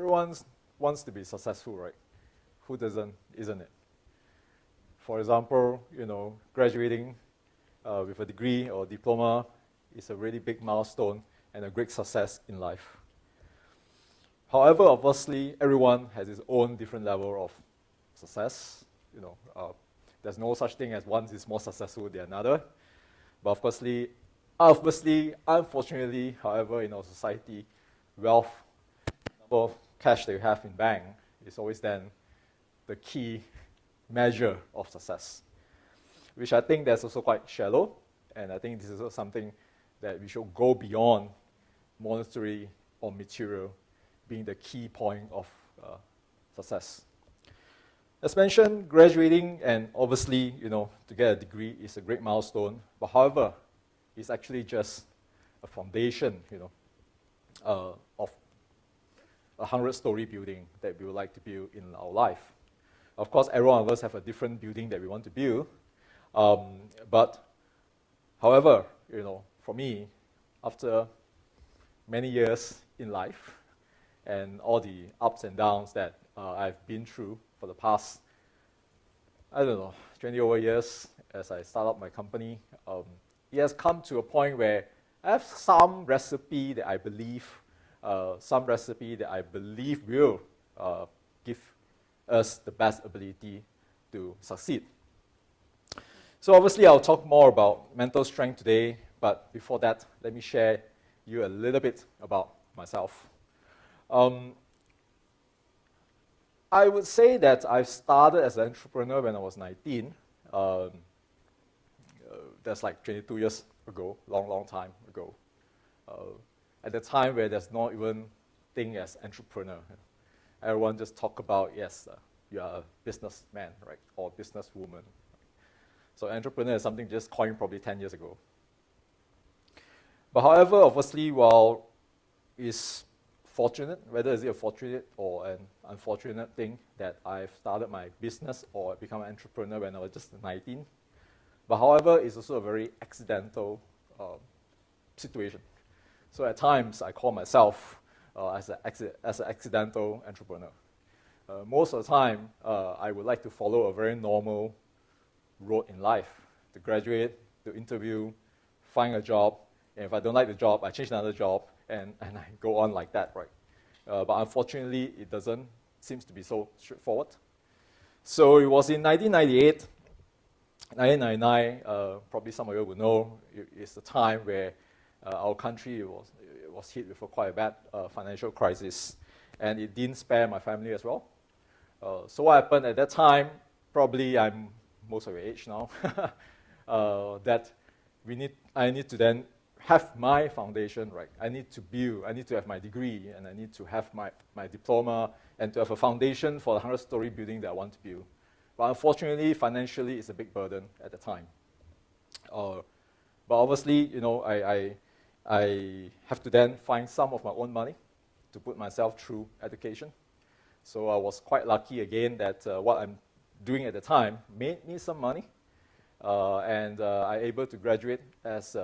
everyone wants to be successful, right? Who doesn't, isn't it? For example, graduating with a degree or diploma is a really big milestone and a great success in life. However, obviously, everyone has his own different level of success. There's no such thing as one is more successful than another. But obviously, unfortunately, however, in our society, wealth, number of cash that you have in bank is always then the key measure of success, which I think that's also quite shallow, and I think this is also something that we should go beyond monetary or material being the key point of success. As mentioned, graduating and obviously, to get a degree is a great milestone, but however, it's actually just a foundation, of a 100-story building that we would like to build in our life. Of course, every one of us have a different building that we want to build, but however, for me, after many years in life and all the ups and downs that I've been through for the past, 20 over years as I start up my company, it has come to a point where I have some recipe that I believe will give us the best ability to succeed. So obviously I'll talk more about mental strength today, but before that, let me share you a little bit about myself. I would say that I started as an entrepreneur when I was 19. That's like 22 years ago, long time ago. At the time where there's not even thing as entrepreneur. Everyone just talk about, yes, you are a businessman, right, or businesswoman. So entrepreneur is something just coined probably 10 years ago. But however, obviously, while it's fortunate, whether is it a fortunate or an unfortunate thing that I've started my business or become an entrepreneur when I was just 19, but however, it's also a very accidental situation. So at times, I call myself as an accidental entrepreneur. Most of the time, I would like to follow a very normal road in life, to graduate, to interview, find a job, and if I don't like the job, I change another job, and I go on like that, right? But unfortunately, it doesn't seem to be so straightforward. So it was in 1998, 1999, probably some of you will know, it's the time where our country was hit with a quite bad financial crisis, and it didn't spare my family as well. So what happened at that time, probably I'm most of your age now, that I need to then have my foundation right. I need to have my degree, and I need to have my diploma, and to have a foundation for the 100-story building that I want to build. But unfortunately, financially, it's a big burden at the time. But obviously, I have to then find some of my own money to put myself through education. So I was quite lucky again that what I'm doing at the time made me some money, and I'm able to graduate as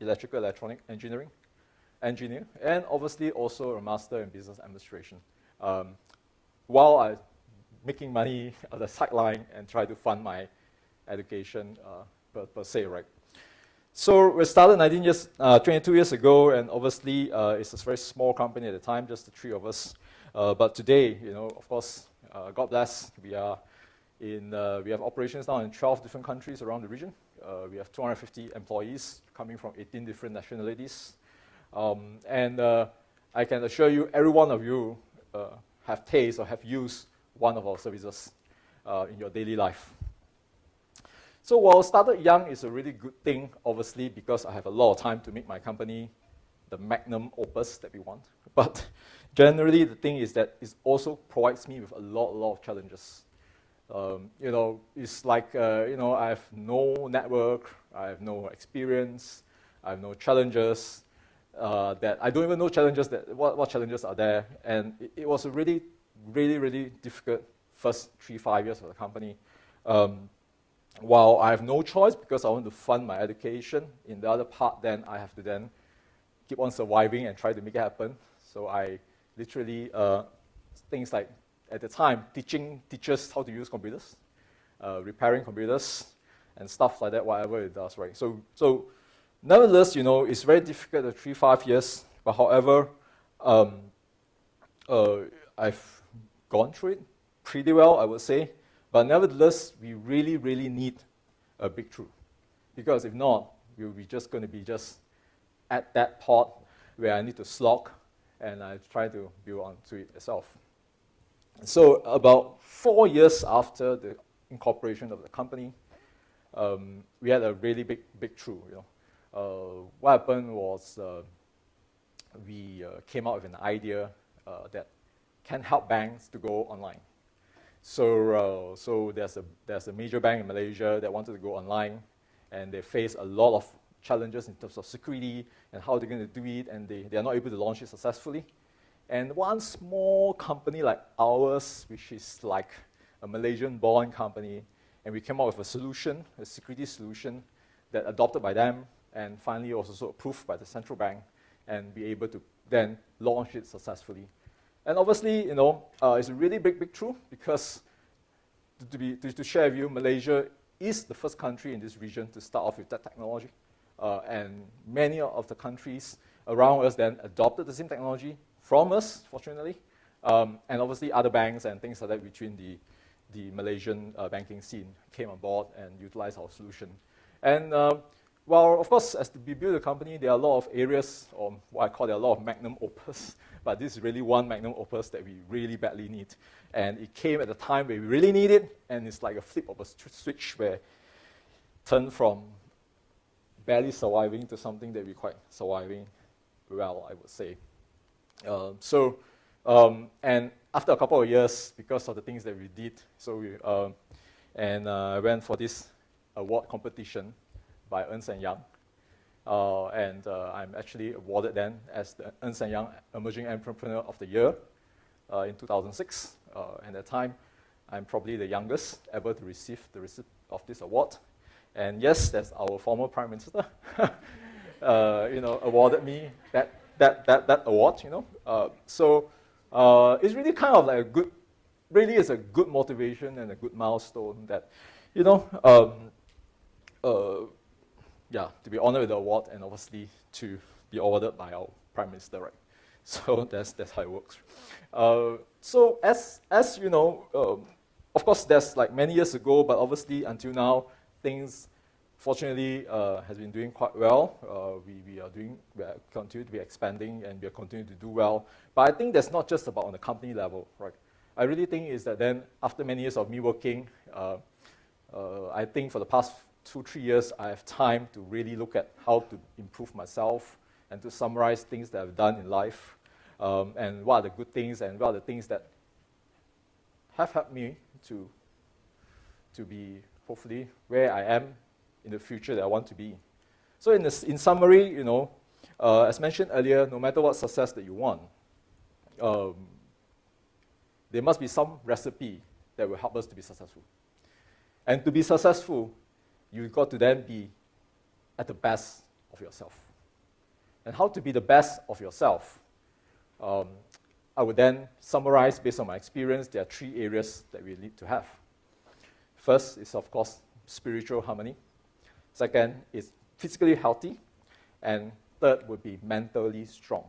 electrical electronic engineer, and obviously also a master in business administration, while I'm making money on the sideline and try to fund my education per se, right? So we started 22 years ago, and obviously it's a very small company at the time, just the three of us. But today, of course, God bless, we have operations now in 12 different countries around the region. We have 250 employees coming from 18 different nationalities. And I can assure you, every one of you have tasted or have used one of our services in your daily life. So while started young is a really good thing, obviously, because I have a lot of time to make my company the magnum opus that we want. But generally, the thing is that it also provides me with a lot of challenges. It's like, I have no network, I have no experience, I have no challenges, that I don't even know what challenges are there. And it was a really difficult first 3-5 years of the company. While I have no choice because I want to fund my education, in the other part, then I have to then keep on surviving and try to make it happen. So I literally things like, at the time, teaching teachers how to use computers, repairing computers, and stuff like that, whatever it does, right? So nevertheless, it's very difficult at 3-5 years, but however, I've gone through it pretty well, I would say. But nevertheless, we really, really need a breakthrough. Because if not, we'll be just going to be just at that part where I need to slog, and I try to build onto it itself. So about 4 years after the incorporation of the company, we had a really big breakthrough. What happened was we came out with an idea that can help banks to go online. So there's a major bank in Malaysia that wanted to go online, and they face a lot of challenges in terms of security and how they're going to do it, and they are not able to launch it successfully. And one small company like ours, which is like a Malaysian-born company, and we came up with a solution, a security solution that adopted by them and finally also approved by the central bank, and be able to then launch it successfully. And obviously, it's a really big breakthrough because to share with you, Malaysia is the first country in this region to start off with that technology. And many of the countries around us then adopted the same technology from us, fortunately. And obviously other banks and things like that between the Malaysian banking scene came on board and utilized our solution. And well, of course, as we build a company, there are a lot of areas, or what I call there are a lot of magnum opus, but this is really one magnum opus that we really badly need. And it came at a time where we really need it, and it's like a flip of a switch where it turned from barely surviving to something that we're quite surviving well, I would say. And after a couple of years, because of the things that we did, I went for this award competition by Ernst & Young. I'm actually awarded then as the Ernst & Young Emerging Entrepreneur of the Year in 2006. At that time, I'm probably the youngest ever to receive the receipt of this award. And yes, that's our former Prime Minister, awarded me that award. It's really kind of like a good motivation and a good milestone that, to be honored with the award and obviously to be awarded by our Prime Minister, right? So that's how it works. So as you know, of course, that's like many years ago, but obviously until now, things fortunately has been doing quite well. We continue to be expanding, and we are continuing to do well. But I think that's not just about on the company level, right? I really think is that then after many years of me working, I think for the past 2-3 years, I have time to really look at how to improve myself and to summarize things that I've done in life, and what are the good things and what are the things that have helped me to be hopefully where I am in the future that I want to be. So in summary, as mentioned earlier, no matter what success that you want, there must be some recipe that will help us to be successful. And to be successful, you've got to then be at the best of yourself. And how to be the best of yourself? I would then summarize based on my experience. There are 3 areas that we need to have. First is, of course, spiritual harmony. Second is physically healthy. And third would be mentally strong.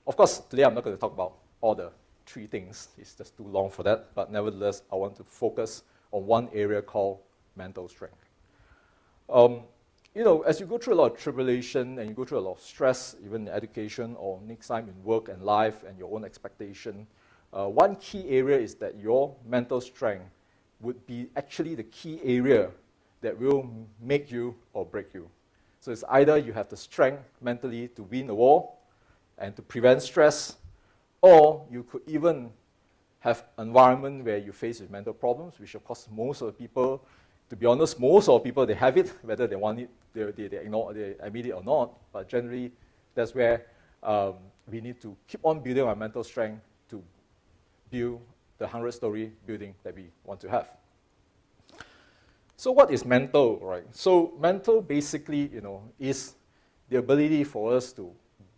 Of course, today I'm not going to talk about all the 3 things. It's just too long for that. But nevertheless, I want to focus on one area called mental strength. As you go through a lot of tribulation and you go through a lot of stress, even in education or next time in work and life and your own expectation, one key area is that your mental strength would be actually the key area that will make you or break you. So it's either you have the strength mentally to win a war and to prevent stress, or you could even have an environment where you face with mental problems, which of course most of the people, to be honest, most of the people, they have it, whether they want it, they ignore, they admit it or not, but generally that's where we need to keep on building our mental strength to build the 100-story building that we want to have. So what is mental, right? So mental basically, is the ability for us to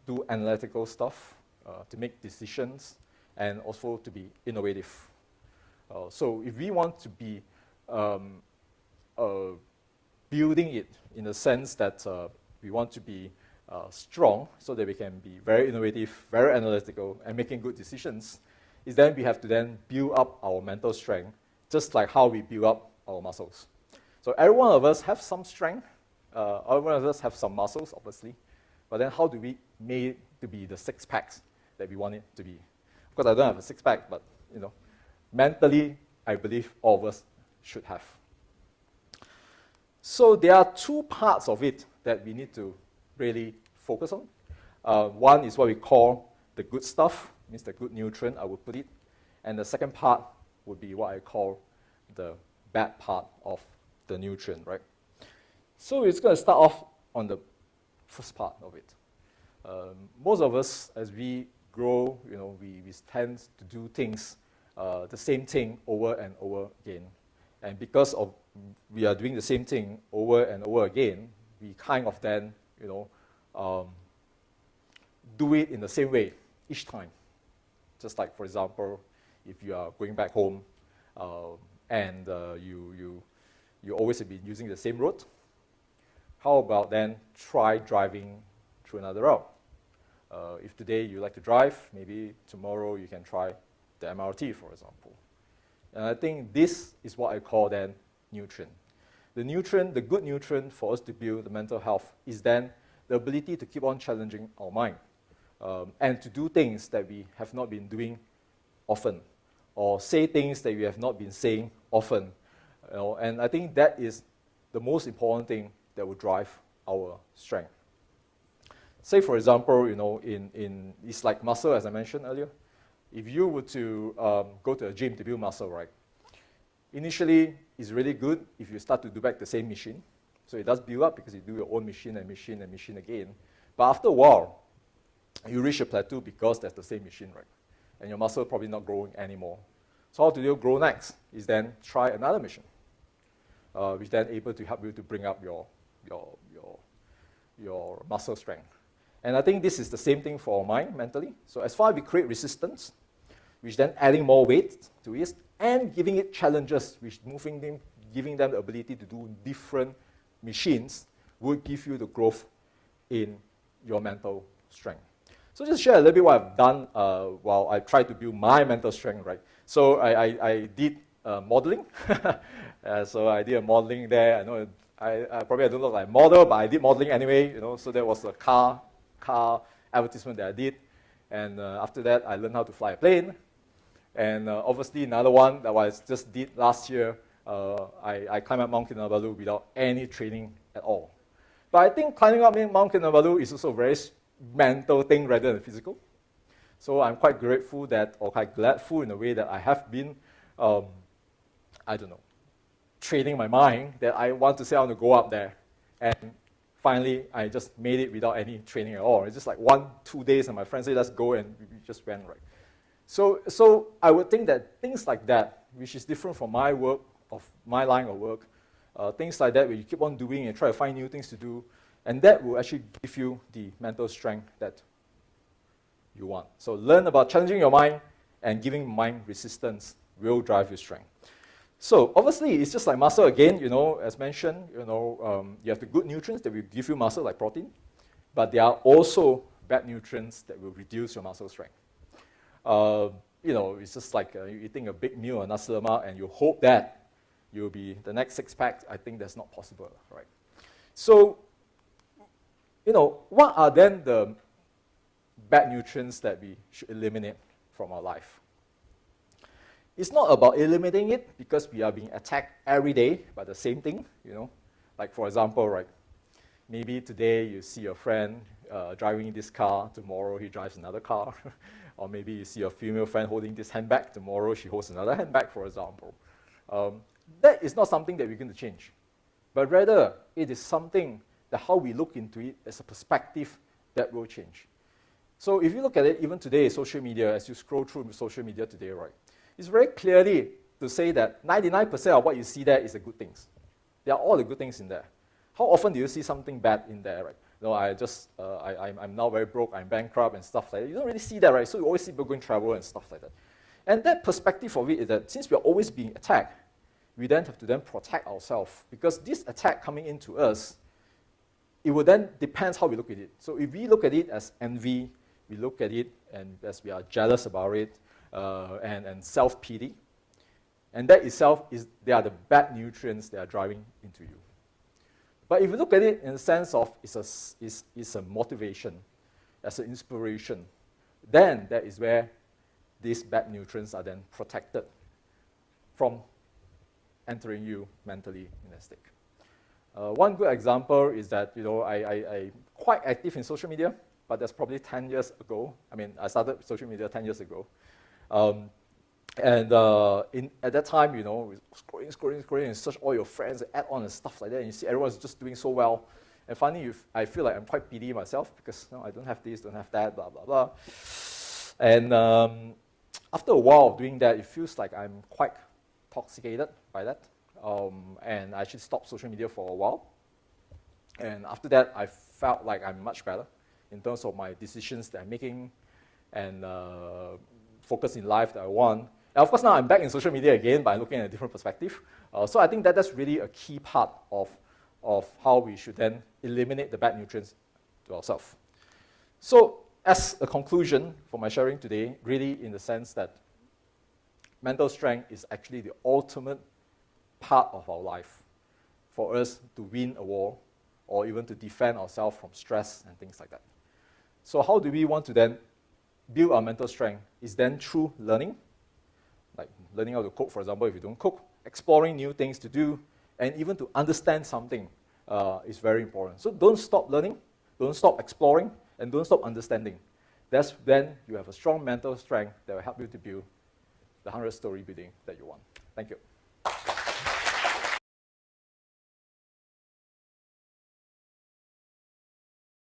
do analytical stuff, to make decisions, and also to be innovative. So if we want to be building it in the sense that we want to be strong so that we can be very innovative, very analytical, and making good decisions, is then we have to then build up our mental strength, just like how we build up our muscles. So every one of us have some strength, every one of us have some muscles, obviously, but then how do we make it to be the six packs that we want it to be? Of course, I don't have a six pack, but mentally, I believe all of us should have. So there are two parts of it that we need to really focus on. One is what we call the good stuff, means the good nutrient, I would put it. And the second part would be what I call the bad part of the nutrient, right? So it's going to start off on the first part of it. Most of us, as we grow, we tend to do things, the same thing over and over again. And because of we are doing the same thing over and over again, we kind of then, do it in the same way each time. Just like, for example, if you are going back home and you always have been using the same road, how about then try driving through another route? If today you like to drive, maybe tomorrow you can try the MRT, for example. And I think this is what I call then nutrient. The good nutrient for us to build the mental health is then the ability to keep on challenging our mind and to do things that we have not been doing often, or say things that we have not been saying often. And I think that is the most important thing that will drive our strength. Say, for example, it's like muscle, as I mentioned earlier. If you were to go to a gym to build muscle, right? Initially, it's really good if you start to do back the same machine. So it does build up because you do your own machine and machine and machine again. But after a while, you reach a plateau because that's the same machine, right? And your muscle probably not growing anymore. So how do you grow next? Is then try another machine, which then able to help you to bring up your muscle strength. And I think this is the same thing for our mind mentally. So as far as we create resistance, which then adding more weight to it, and giving it challenges, which giving them the ability to do different machines, will give you the growth in your mental strength. So just share a little bit what I've done while I try to build my mental strength, right? So I did modeling. So I did a modeling there. I know I probably don't look like a model, but I did modeling anyway, So there was a car advertisement that I did. And after that, I learned how to fly a plane. And obviously, another one that I just did last year, I climbed up Mount Kinabalu without any training at all. But I think climbing up Mount Kinabalu is also a very mental thing rather than physical. So I'm quite grateful or quite gladful in a way that I have been, training my mind that I want to say I want to go up there. And finally, I just made it without any training at all. It's just like 1-2 days, and my friend said, let's go, and we just went, right? So I would think that things like that, which is different from my work, of my line of work, things like that where you keep on doing and try to find new things to do, and that will actually give you the mental strength that you want. So learn about challenging your mind and giving mind resistance will drive your strength. So obviously, it's just like muscle again, as mentioned, you have the good nutrients that will give you muscle, like protein, but there are also bad nutrients that will reduce your muscle strength. It's just like you're eating a big meal of nasi lemak and you hope that you'll be the next six-pack. I think that's not possible, right? So, what are then the bad nutrients that we should eliminate from our life? It's not about eliminating it because we are being attacked every day by the same thing, Like, for example, right, maybe today you see your friend driving this car, tomorrow he drives another car. Or maybe you see a female friend holding this handbag, tomorrow she holds another handbag, for example. That is not something that we're going to change. But rather, it is something that how we look into it as a perspective that will change. So if you look at it, even today, social media, as you scroll through social media today, right, it's very clearly to say that 99% of what you see there is the good things. There are all the good things in there. How often do you see something bad in there, right? I'm now very broke, I'm bankrupt and stuff like that. You don't really see that, right? So you always see people going travel and stuff like that. And that perspective of it is that since we are always being attacked, we then have to then protect ourselves, because this attack coming into us, it will then depends how we look at it. So if we look at it as envy, we look at it and as we are jealous about it, and self-pity, and that itself they are the bad nutrients that are driving into you. But if you look at it in the sense of it's a motivation, as an inspiration, then that is where these bad nutrients are then protected from entering you mentally in a state. One good example is that I'm quite active in social media, but that's probably 10 years ago. I mean, I started social media 10 years ago. At that time, scrolling and search all your friends, and add on and stuff like that, and you see everyone's just doing so well. And finally, I feel like I'm quite pity myself because I don't have this, don't have that, blah, blah, blah. And after a while of doing that, it feels like I'm quite intoxicated by that. And I should stop social media for a while. And after that, I felt like I'm much better in terms of my decisions that I'm making and focus in life that I want. And of course, now I'm back in social media again, but I'm looking at a different perspective. So I think that's really a key part of how we should then eliminate the bad nutrients to ourselves. So as a conclusion for my sharing today, really in the sense that mental strength is actually the ultimate part of our life for us to win a war or even to defend ourselves from stress and things like that. So how do we want to then build our mental strength? Is then through learning, like learning how to cook, for example, if you don't cook, exploring new things to do, and even to understand something is very important. So don't stop learning, don't stop exploring, and don't stop understanding. That's then you have a strong mental strength that will help you to build the 100-story building that you want. Thank you.